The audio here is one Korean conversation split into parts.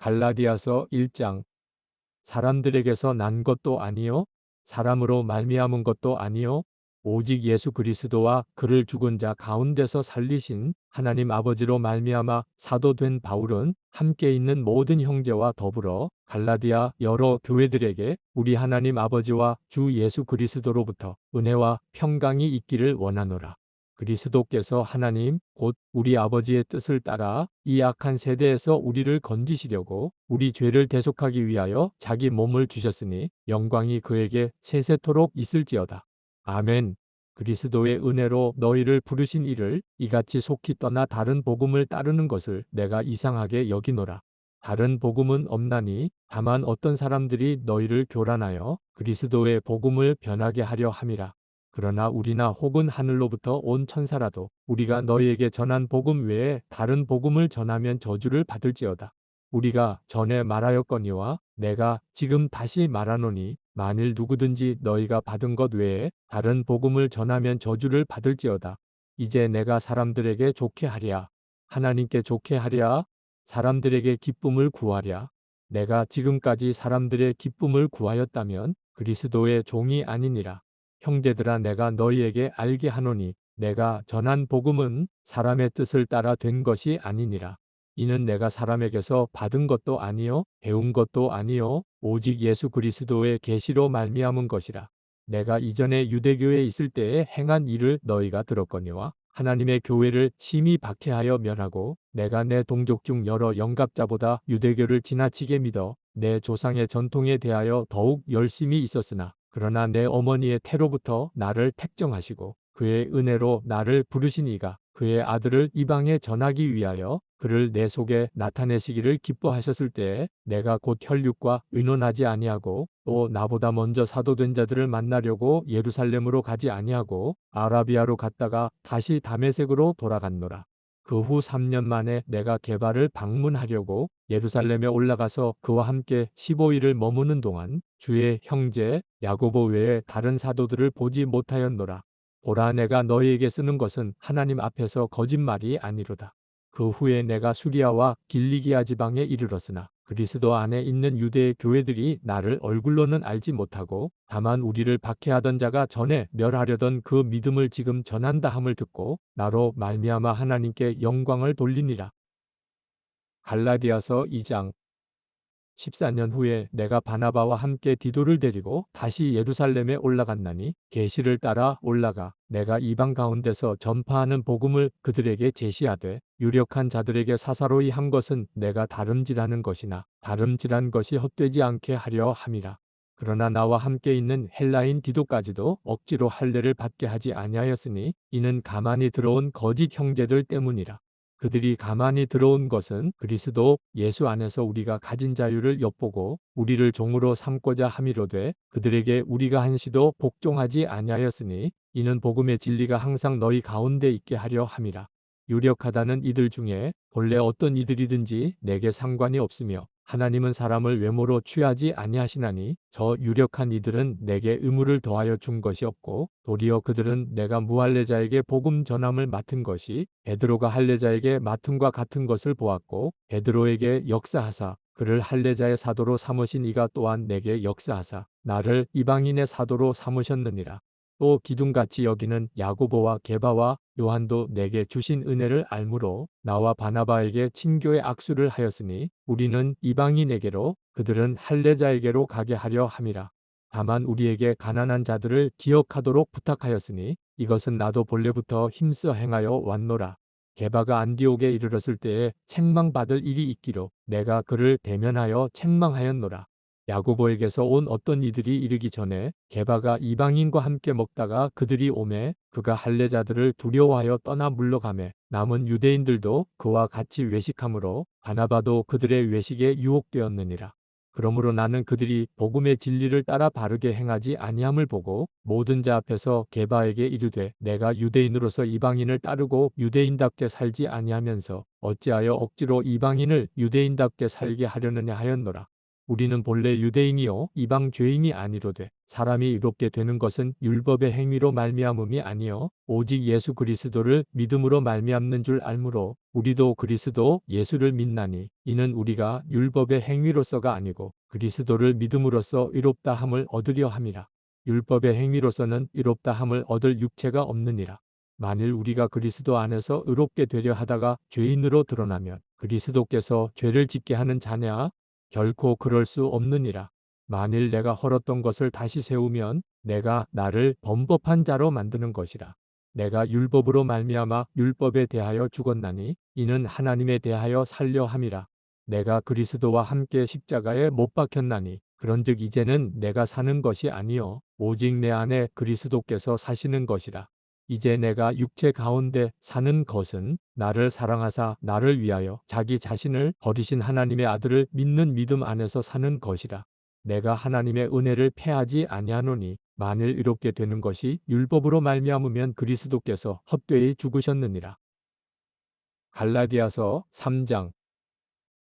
갈라디아서 1장. 사람들에게서 난 것도 아니요 사람으로 말미암은 것도 아니요 오직 예수 그리스도와 그를 죽은 자 가운데서 살리신 하나님 아버지로 말미암아 사도 된 바울은 함께 있는 모든 형제와 더불어 갈라디아 여러 교회들에게 우리 하나님 아버지와 주 예수 그리스도로부터 은혜와 평강이 있기를 원하노라. 그리스도께서 하나님 곧 우리 아버지의 뜻을 따라 이 악한 세대에서 우리를 건지시려고 우리 죄를 대속하기 위하여 자기 몸을 주셨으니 영광이 그에게 세세토록 있을지어다. 아멘. 그리스도의 은혜로 너희를 부르신 이를 이같이 속히 떠나 다른 복음을 따르는 것을 내가 이상하게 여기노라. 다른 복음은 없나니 다만 어떤 사람들이 너희를 교란하여 그리스도의 복음을 변하게 하려 함이라. 그러나 우리나 혹은 하늘로부터 온 천사라도 우리가 너희에게 전한 복음 외에 다른 복음을 전하면 저주를 받을지어다. 우리가 전에 말하였거니와 내가 지금 다시 말하노니 만일 누구든지 너희가 받은 것 외에 다른 복음을 전하면 저주를 받을지어다. 이제 내가 사람들에게 좋게 하랴. 하나님께 좋게 하랴. 사람들에게 기쁨을 구하랴. 내가 지금까지 사람들의 기쁨을 구하였다면 그리스도의 종이 아니니라. 형제들아 내가 너희에게 알게 하노니 내가 전한 복음은 사람의 뜻을 따라 된 것이 아니니라. 이는 내가 사람에게서 받은 것도 아니요 배운 것도 아니요 오직 예수 그리스도의 계시로 말미암은 것이라. 내가 이전에 유대교에 있을 때에 행한 일을 너희가 들었거니와 하나님의 교회를 심히 박해하여 멸하고 내가 내 동족 중 여러 영갑자보다 유대교를 지나치게 믿어 내 조상의 전통에 대하여 더욱 열심히 있었으나 그러나 내 어머니의 태로부터 나를 택정하시고 그의 은혜로 나를 부르신 이가 그의 아들을 이방에 전하기 위하여 그를 내 속에 나타내시기를 기뻐하셨을 때에 내가 곧 혈육과 의논하지 아니하고 또 나보다 먼저 사도된 자들을 만나려고 예루살렘으로 가지 아니하고 아라비아로 갔다가 다시 다메섹으로 돌아갔노라. 그 후 3년 만에 내가 게바를 방문하려고 예루살렘에 올라가서 그와 함께 15일을 머무는 동안 주의 형제 야고보 외에 다른 사도들을 보지 못하였노라. 보라 내가 너희에게 쓰는 것은 하나님 앞에서 거짓말이 아니로다. 그 후에 내가 수리아와 길리기아 지방에 이르렀으나 그리스도 안에 있는 유대의 교회들이 나를 얼굴로는 알지 못하고 다만 우리를 박해하던 자가 전에 멸하려던 그 믿음을 지금 전한다 함을 듣고 나로 말미암아 하나님께 영광을 돌리니라. 갈라디아서 2장. 14년 후에 내가 바나바와 함께 디도를 데리고 다시 예루살렘에 올라갔나니 계시를 따라 올라가 내가 이방 가운데서 전파하는 복음을 그들에게 제시하되 유력한 자들에게 사사로이 한 것은 내가 다름질하는 것이나 다름질한 것이 헛되지 않게 하려 함이라. 그러나 나와 함께 있는 헬라인 디도까지도 억지로 할례를 받게 하지 아니하였으니 이는 가만히 들어온 거짓 형제들 때문이라. 그들이 가만히 들어온 것은 그리스도 예수 안에서 우리가 가진 자유를 엿보고 우리를 종으로 삼고자 함이로되 그들에게 우리가 한시도 복종하지 아니하였으니 이는 복음의 진리가 항상 너희 가운데 있게 하려 함이라. 유력하다는 이들 중에 본래 어떤 이들이든지 내게 상관이 없으며 하나님은 사람을 외모로 취하지 아니하시나니 저 유력한 이들은 내게 의무를 더하여 준 것이 없고 도리어 그들은 내가 무할례자에게 복음 전함을 맡은 것이 베드로가 할례자에게 맡음과 같은 것을 보았고 베드로에게 역사하사 그를 할례자의 사도로 삼으신 이가 또한 내게 역사하사 나를 이방인의 사도로 삼으셨느니라. 또 기둥같이 여기는 야고보와 게바와 요한도 내게 주신 은혜를 알므로 나와 바나바에게 친교의 악수를 하였으니 우리는 이방인에게로 그들은 할례자에게로 가게 하려 함이라. 다만 우리에게 가난한 자들을 기억하도록 부탁하였으니 이것은 나도 본래부터 힘써 행하여 왔노라. 게바가 안디옥에 이르렀을 때에 책망받을 일이 있기로 내가 그를 대면하여 책망하였노라. 야고보에게서 온 어떤 이들이 이르기 전에 게바가 이방인과 함께 먹다가 그들이 오매 그가 할례자들을 두려워하여 떠나 물러가매 남은 유대인들도 그와 같이 외식하므로 바나바도 그들의 외식에 유혹되었느니라. 그러므로 나는 그들이 복음의 진리를 따라 바르게 행하지 아니함을 보고 모든 자 앞에서 게바에게 이르되 내가 유대인으로서 이방인을 따르고 유대인답게 살지 아니하면서 어찌하여 억지로 이방인을 유대인답게 살게 하려느냐 하였노라. 우리는 본래 유대인이요 이방 죄인이 아니로되 사람이 의롭게 되는 것은 율법의 행위로 말미암음이 아니요 오직 예수 그리스도를 믿음으로 말미암는 줄 알므로 우리도 그리스도 예수를 믿나니 이는 우리가 율법의 행위로서가 아니고 그리스도를 믿음으로써 의롭다 함을 얻으려 함이라. 율법의 행위로서는 의롭다 함을 얻을 육체가 없느니라. 만일 우리가 그리스도 안에서 의롭게 되려 하다가 죄인으로 드러나면 그리스도께서 죄를 짓게 하는 자냐? 결코 그럴 수 없느니라. 만일 내가 헐었던 것을 다시 세우면 내가 나를 범법한 자로 만드는 것이라. 내가 율법으로 말미암아 율법에 대하여 죽었나니 이는 하나님에 대하여 살려 함이라. 내가 그리스도와 함께 십자가에 못 박혔나니 그런즉 이제는 내가 사는 것이 아니요 오직 내 안에 그리스도께서 사시는 것이라. 이제 내가 육체 가운데 사는 것은 나를 사랑하사 나를 위하여 자기 자신을 버리신 하나님의 아들을 믿는 믿음 안에서 사는 것이라. 내가 하나님의 은혜를 패하지 아니하노니 만일 이롭게 되는 것이 율법으로 말미암으면 그리스도께서 헛되이 죽으셨느니라. 갈라디아서 3장.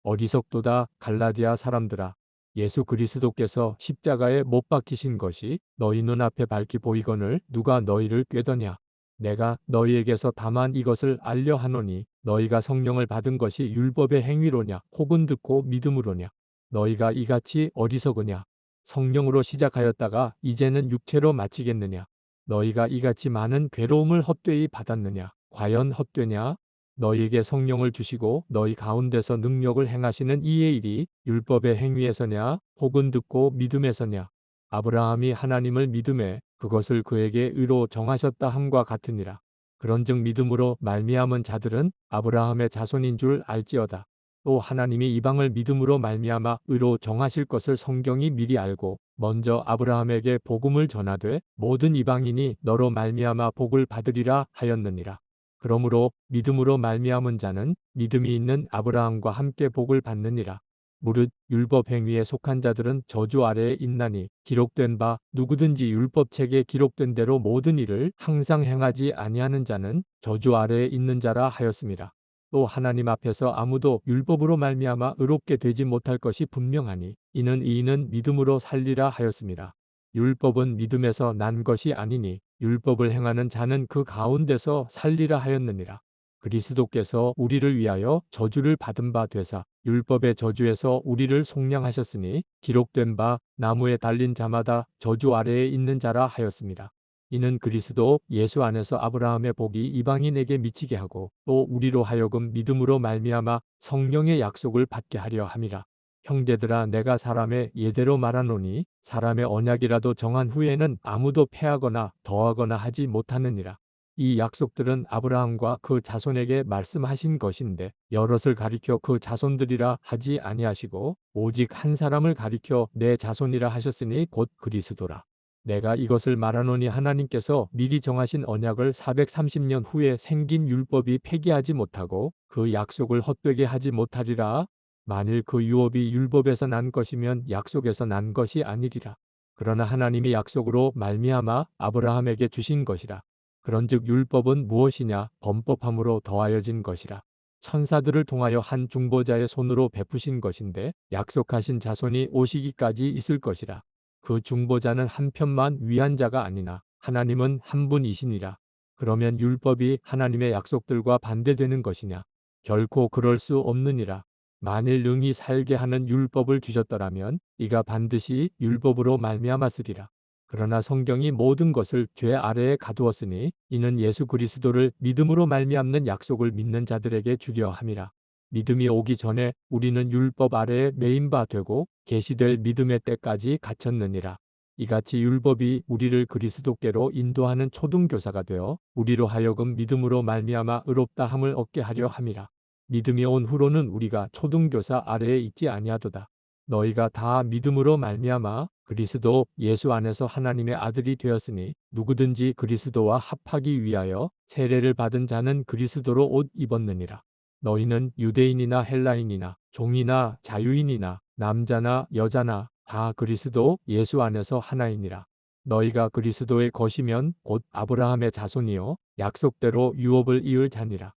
어리석도다 갈라디아 사람들아, 예수 그리스도께서 십자가에 못 박히신 것이 너희 눈앞에 밝히 보이거늘 누가 너희를 꾀더냐. 내가 너희에게서 다만 이것을 알려 하노니 너희가 성령을 받은 것이 율법의 행위로냐 혹은 듣고 믿음으로냐. 너희가 이같이 어리석으냐. 성령으로 시작하였다가 이제는 육체로 마치겠느냐. 너희가 이같이 많은 괴로움을 헛되이 받았느냐. 과연 헛되냐. 너희에게 성령을 주시고 너희 가운데서 능력을 행하시는 이의 일이 율법의 행위에서냐 혹은 듣고 믿음에서냐. 아브라함이 하나님을 믿음에 그것을 그에게 의로 정하셨다 함과 같으니라. 그런즉 믿음으로 말미암은 자들은 아브라함의 자손인 줄 알지어다. 또 하나님이 이방을 믿음으로 말미암아 의로 정하실 것을 성경이 미리 알고 먼저 아브라함에게 복음을 전하되 모든 이방인이 너로 말미암아 복을 받으리라 하였느니라. 그러므로 믿음으로 말미암은 자는 믿음이 있는 아브라함과 함께 복을 받느니라. 무릇 율법 행위에 속한 자들은 저주 아래에 있나니 기록된 바 누구든지 율법책에 기록된 대로 모든 일을 항상 행하지 아니하는 자는 저주 아래에 있는 자라 하였습니다. 또 하나님 앞에서 아무도 율법으로 말미암아 의롭게 되지 못할 것이 분명하니 이는 이인은 믿음으로 살리라 하였습니다. 율법은 믿음에서 난 것이 아니니 율법을 행하는 자는 그 가운데서 살리라 하였느니라. 그리스도께서 우리를 위하여 저주를 받은 바 되사 율법의 저주에서 우리를 속량하셨으니 기록된 바 나무에 달린 자마다 저주 아래에 있는 자라 하였습니다. 이는 그리스도 예수 안에서 아브라함의 복이 이방인에게 미치게 하고 또 우리로 하여금 믿음으로 말미암아 성령의 약속을 받게 하려 함이라. 형제들아 내가 사람의 예대로 말하노니 사람의 언약이라도 정한 후에는 아무도 패하거나 더하거나 하지 못하느니라. 이 약속들은 아브라함과 그 자손에게 말씀하신 것인데 여럿을 가리켜 그 자손들이라 하지 아니하시고 오직 한 사람을 가리켜 내 자손이라 하셨으니 곧 그리스도라. 내가 이것을 말하노니 하나님께서 미리 정하신 언약을 430년 후에 생긴 율법이 폐기하지 못하고 그 약속을 헛되게 하지 못하리라. 만일 그 유업이 율법에서 난 것이면 약속에서 난 것이 아니리라. 그러나 하나님이 약속으로 말미암아 아브라함에게 주신 것이라. 그런즉 율법은 무엇이냐? 범법함으로 더하여진 것이라. 천사들을 통하여 한 중보자의 손으로 베푸신 것인데 약속하신 자손이 오시기까지 있을 것이라. 그 중보자는 한 편만 위한 자가 아니나 하나님은 한 분이시니라. 그러면 율법이 하나님의 약속들과 반대되는 것이냐? 결코 그럴 수 없느니라. 만일 능히 살게 하는 율법을 주셨더라면 이가 반드시 율법으로 말미암았으리라. 그러나 성경이 모든 것을 죄 아래에 가두었으니 이는 예수 그리스도를 믿음으로 말미암는 약속을 믿는 자들에게 주려 함이라. 믿음이 오기 전에 우리는 율법 아래에 매인 바 되고 계시될 믿음의 때까지 갇혔느니라. 이같이 율법이 우리를 그리스도께로 인도하는 초등교사가 되어 우리로 하여금 믿음으로 말미암아 의롭다 함을 얻게 하려 함이라. 믿음이 온 후로는 우리가 초등교사 아래에 있지 아니하도다. 너희가 다 믿음으로 말미암아 그리스도 예수 안에서 하나님의 아들이 되었으니 누구든지 그리스도와 합하기 위하여 세례를 받은 자는 그리스도로 옷 입었느니라. 너희는 유대인이나 헬라인이나 종이나 자유인이나 남자나 여자나 다 그리스도 예수 안에서 하나이니라. 너희가 그리스도의 것이면 곧 아브라함의 자손이요 약속대로 유업을 이을 자니라.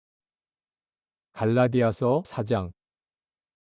갈라디아서 4장.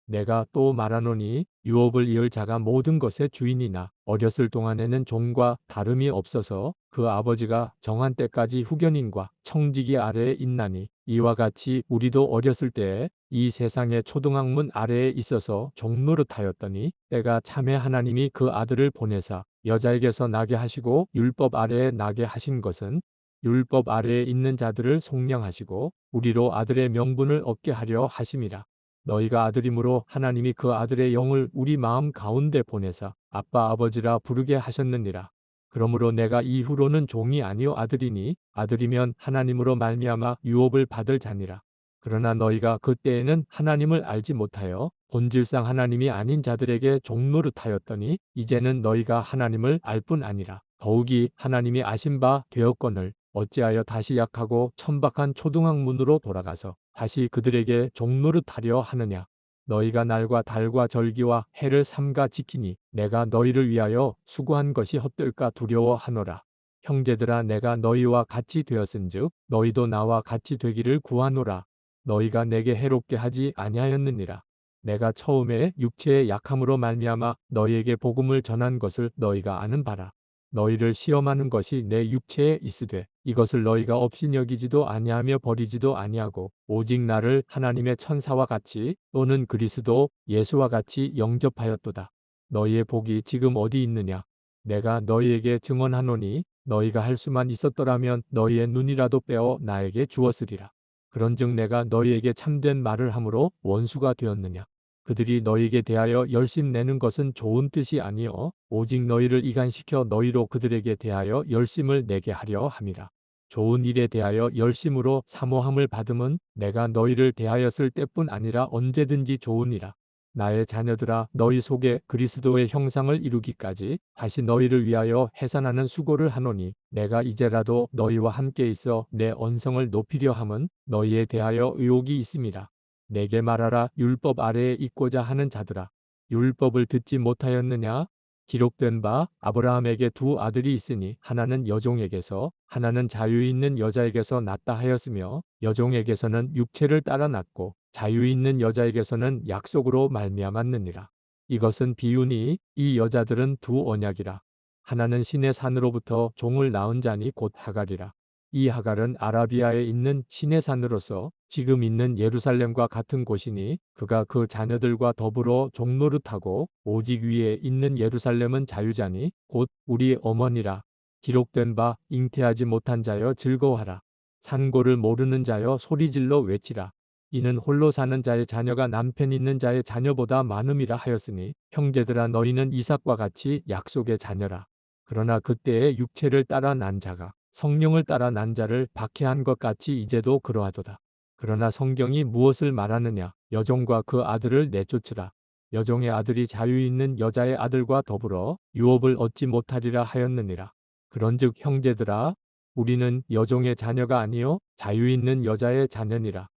내가 또 말하노니 유업을 이을 자가 모든 것의 주인이나 어렸을 동안에는 종과 다름이 없어서 그 아버지가 정한 때까지 후견인과 청지기 아래에 있나니 이와 같이 우리도 어렸을 때에 이 세상의 초등학문 아래에 있어서 종노릇하였더니 때가 참에 하나님이 그 아들을 보내사 여자에게서 나게 하시고 율법 아래에 나게 하신 것은 율법 아래에 있는 자들을 속량하시고 우리로 아들의 명분을 얻게 하려 하심이라. 너희가 아들이므로 하나님이 그 아들의 영을 우리 마음 가운데 보내사 아빠 아버지라 부르게 하셨느니라. 그러므로 내가 이후로는 종이 아니요 아들이니 아들이면 하나님으로 말미암아 유업을 받을 자니라. 그러나 너희가 그때에는 하나님을 알지 못하여 본질상 하나님이 아닌 자들에게 종노릇하였더니 이제는 너희가 하나님을 알 뿐 아니라 더욱이 하나님이 아신 바 되었거늘 어찌하여 다시 약하고 천박한 초등학문으로 돌아가서 다시 그들에게 종노릇하려 하느냐. 너희가 날과 달과 절기와 해를 삼가 지키니 내가 너희를 위하여 수고한 것이 헛될까 두려워하노라. 형제들아 내가 너희와 같이 되었은즉 너희도 나와 같이 되기를 구하노라. 너희가 내게 해롭게 하지 아니하였느니라. 내가 처음에 육체의 약함으로 말미암아 너희에게 복음을 전한 것을 너희가 아는 바라. 너희를 시험하는 것이 내 육체에 있으되 이것을 너희가 업신여기지도 아니하며 버리지도 아니하고 오직 나를 하나님의 천사와 같이 또는 그리스도 예수와 같이 영접하였도다. 너희의 복이 지금 어디 있느냐? 내가 너희에게 증언하노니 너희가 할 수만 있었더라면 너희의 눈이라도 빼어 나에게 주었으리라. 그런즉 내가 너희에게 참된 말을 함으로 원수가 되었느냐? 그들이 너희에게 대하여 열심 내는 것은 좋은 뜻이 아니요 오직 너희를 이간시켜 너희로 그들에게 대하여 열심을 내게 하려 함이라. 좋은 일에 대하여 열심으로 사모함을 받음은 내가 너희를 대하였을 때뿐 아니라 언제든지 좋으니라. 나의 자녀들아 너희 속에 그리스도의 형상을 이루기까지 다시 너희를 위하여 해산하는 수고를 하노니 내가 이제라도 너희와 함께 있어 내 언성을 높이려 함은 너희에 대하여 의혹이 있음이라. 내게 말하라. 율법 아래에 있고자 하는 자들아 율법을 듣지 못하였느냐? 기록된 바 아브라함에게 두 아들이 있으니 하나는 여종에게서 하나는 자유 있는 여자에게서 났다 하였으며 여종에게서는 육체를 따라 났고 자유 있는 여자에게서는 약속으로 말미암았느니라. 이것은 비유니 이 여자들은 두 언약이라. 하나는 신의 산으로부터 종을 낳은 자니 곧 하갈이라. 이 하갈은 아라비아에 있는 신의 산으로서 지금 있는 예루살렘과 같은 곳이니 그가 그 자녀들과 더불어 종노릇하고 오직 위에 있는 예루살렘은 자유자니 곧 우리 어머니라. 기록된 바 잉태하지 못한 자여 즐거워하라. 산고를 모르는 자여 소리질러 외치라. 이는 홀로 사는 자의 자녀가 남편 있는 자의 자녀보다 많음이라 하였으니 형제들아 너희는 이삭과 같이 약속의 자녀라. 그러나 그때에 육체를 따라 난 자가 성령을 따라 난 자를 박해한 것 같이 이제도 그러하도다. 그러나 성경이 무엇을 말하느냐? 여종과 그 아들을 내쫓으라. 여종의 아들이 자유 있는 여자의 아들과 더불어 유업을 얻지 못하리라 하였느니라. 그런즉 형제들아 우리는 여종의 자녀가 아니요 자유 있는 여자의 자녀니라.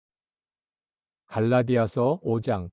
갈라디아서 5장.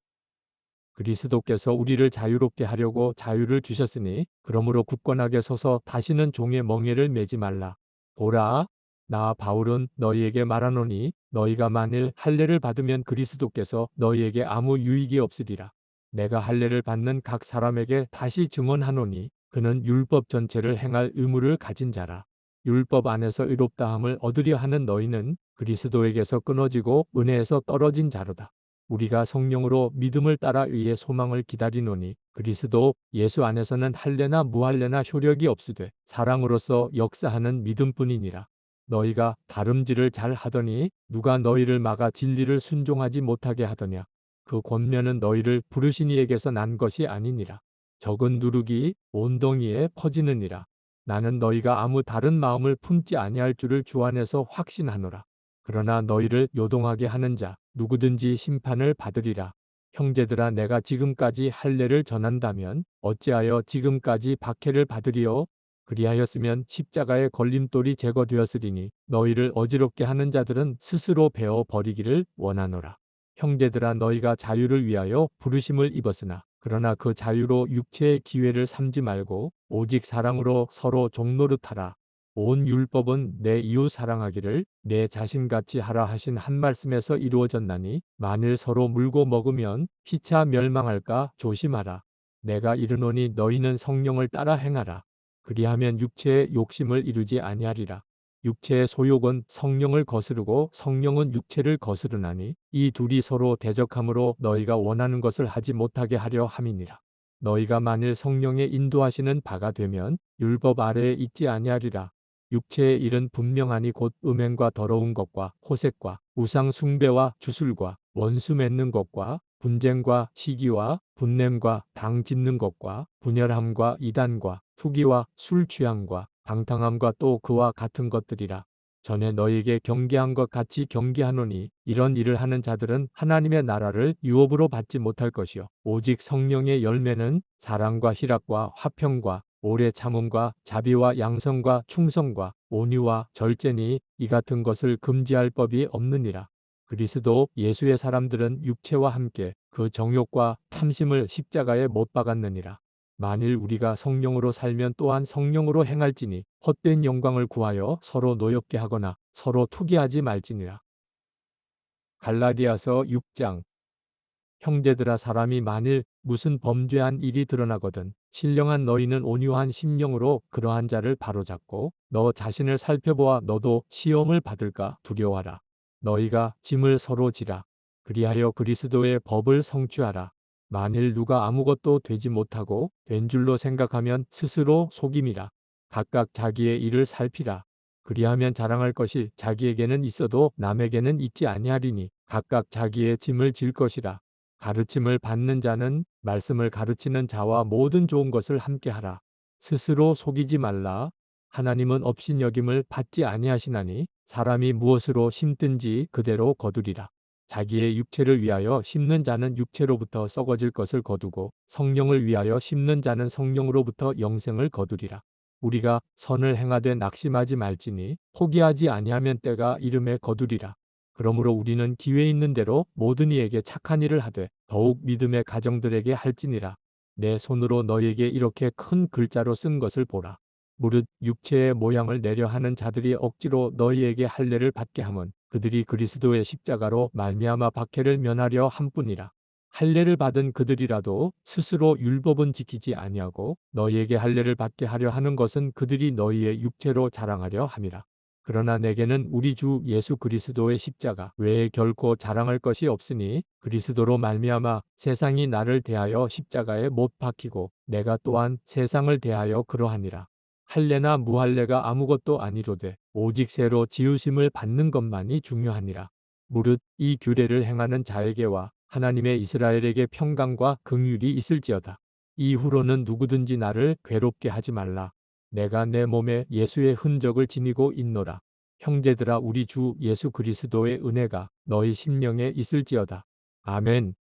그리스도께서 우리를 자유롭게 하려고 자유를 주셨으니 그러므로 굳건하게 서서 다시는 종의 멍에를 매지 말라. 보라, 나 바울은 너희에게 말하노니 너희가 만일 할례를 받으면 그리스도께서 너희에게 아무 유익이 없으리라. 내가 할례를 받는 각 사람에게 다시 증언하노니 그는 율법 전체를 행할 의무를 가진 자라. 율법 안에서 의롭다함을 얻으려 하는 너희는 그리스도에게서 끊어지고 은혜에서 떨어진 자로다. 우리가 성령으로 믿음을 따라 의의 소망을 기다리노니 그리스도 예수 안에서는 할례나 무할례나 효력이 없으되 사랑으로서 역사하는 믿음뿐이니라. 너희가 다름질을 잘 하더니 누가 너희를 막아 진리를 순종하지 못하게 하더냐. 그 권면은 너희를 부르신 이에게서 난 것이 아니니라. 적은 누룩이 온덩이에 퍼지느니라. 나는 너희가 아무 다른 마음을 품지 아니할 줄을 주 안에서 확신하노라. 그러나 너희를 요동하게 하는 자 누구든지 심판을 받으리라. 형제들아 내가 지금까지 할례를 전한다면 어찌하여 지금까지 박해를 받으리요? 그리하였으면 십자가의 걸림돌이 제거되었으리니 너희를 어지럽게 하는 자들은 스스로 베어 버리기를 원하노라. 형제들아 너희가 자유를 위하여 부르심을 입었으나 그러나 그 자유로 육체의 기회를 삼지 말고 오직 사랑으로 서로 종노릇하라. 온 율법은 내 이웃 사랑하기를 내 자신같이 하라 하신 한 말씀에서 이루어졌나니 만일 서로 물고 먹으면 피차 멸망할까 조심하라. 내가 이르노니 너희는 성령을 따라 행하라. 그리하면 육체의 욕심을 이루지 아니하리라. 육체의 소욕은 성령을 거스르고 성령은 육체를 거스르나니 이 둘이 서로 대적함으로 너희가 원하는 것을 하지 못하게 하려 함이니라. 너희가 만일 성령의 인도하시는 바가 되면 율법 아래에 있지 아니하리라. 육체의 일은 분명하니 곧 음행과 더러운 것과 호색과 우상 숭배와 주술과 원수 맺는 것과 분쟁과 시기와 분냄과 당 짓는 것과 분열함과 이단과 투기와 술 취함과 방탕함과 또 그와 같은 것들이라. 전에 너희에게 경계한 것 같이 경계하노니 이런 일을 하는 자들은 하나님의 나라를 유업으로 받지 못할 것이요 오직 성령의 열매는 사랑과 희락과 화평과 오래 참음과 자비와 양성과 충성과 온유와 절제니 이 같은 것을 금지할 법이 없느니라. 그리스도 예수의 사람들은 육체와 함께 그 정욕과 탐심을 십자가에 못 박았느니라. 만일 우리가 성령으로 살면 또한 성령으로 행할지니 헛된 영광을 구하여 서로 노엽게 하거나 서로 투기하지 말지니라. 갈라디아서 6장. 형제들아 사람이 만일 무슨 범죄한 일이 드러나거든 신령한 너희는 온유한 심령으로 그러한 자를 바로잡고 너 자신을 살펴보아 너도 시험을 받을까 두려워하라. 너희가 짐을 서로 지라. 그리하여 그리스도의 법을 성취하라. 만일 누가 아무것도 되지 못하고 된 줄로 생각하면 스스로 속임이라. 각각 자기의 일을 살피라. 그리하면 자랑할 것이 자기에게는 있어도 남에게는 있지 아니하리니 각각 자기의 짐을 질 것이라. 가르침을 받는 자는 말씀을 가르치는 자와 모든 좋은 것을 함께하라. 스스로 속이지 말라. 하나님은 업신여김을 받지 아니하시나니 사람이 무엇으로 심든지 그대로 거두리라. 자기의 육체를 위하여 심는 자는 육체로부터 썩어질 것을 거두고 성령을 위하여 심는 자는 성령으로부터 영생을 거두리라. 우리가 선을 행하되 낙심하지 말지니 포기하지 아니하면 때가 이름에 거두리라. 그러므로 우리는 기회 있는 대로 모든 이에게 착한 일을 하되 더욱 믿음의 가정들에게 할지니라. 내 손으로 너희에게 이렇게 큰 글자로 쓴 것을 보라. 무릇 육체의 모양을 내려 하는 자들이 억지로 너희에게 할례를 받게 함은 그들이 그리스도의 십자가로 말미암아 박해를 면하려 함뿐이라. 할례를 받은 그들이라도 스스로 율법은 지키지 아니하고 너희에게 할례를 받게 하려 하는 것은 그들이 너희의 육체로 자랑하려 함이라. 그러나 내게는 우리 주 예수 그리스도의 십자가 외에 결코 자랑할 것이 없으니 그리스도로 말미암아 세상이 나를 대하여 십자가에 못 박히고 내가 또한 세상을 대하여 그러하니라. 할례나 무할례가 아무것도 아니로되 오직 새로 지으심을 받는 것만이 중요하니라. 무릇 이 규례를 행하는 자에게와 하나님의 이스라엘에게 평강과 긍휼이 있을지어다. 이후로는 누구든지 나를 괴롭게 하지 말라. 내가 내 몸에 예수의 흔적을 지니고 있노라. 형제들아 우리 주 예수 그리스도의 은혜가 너희 심령에 있을지어다. 아멘.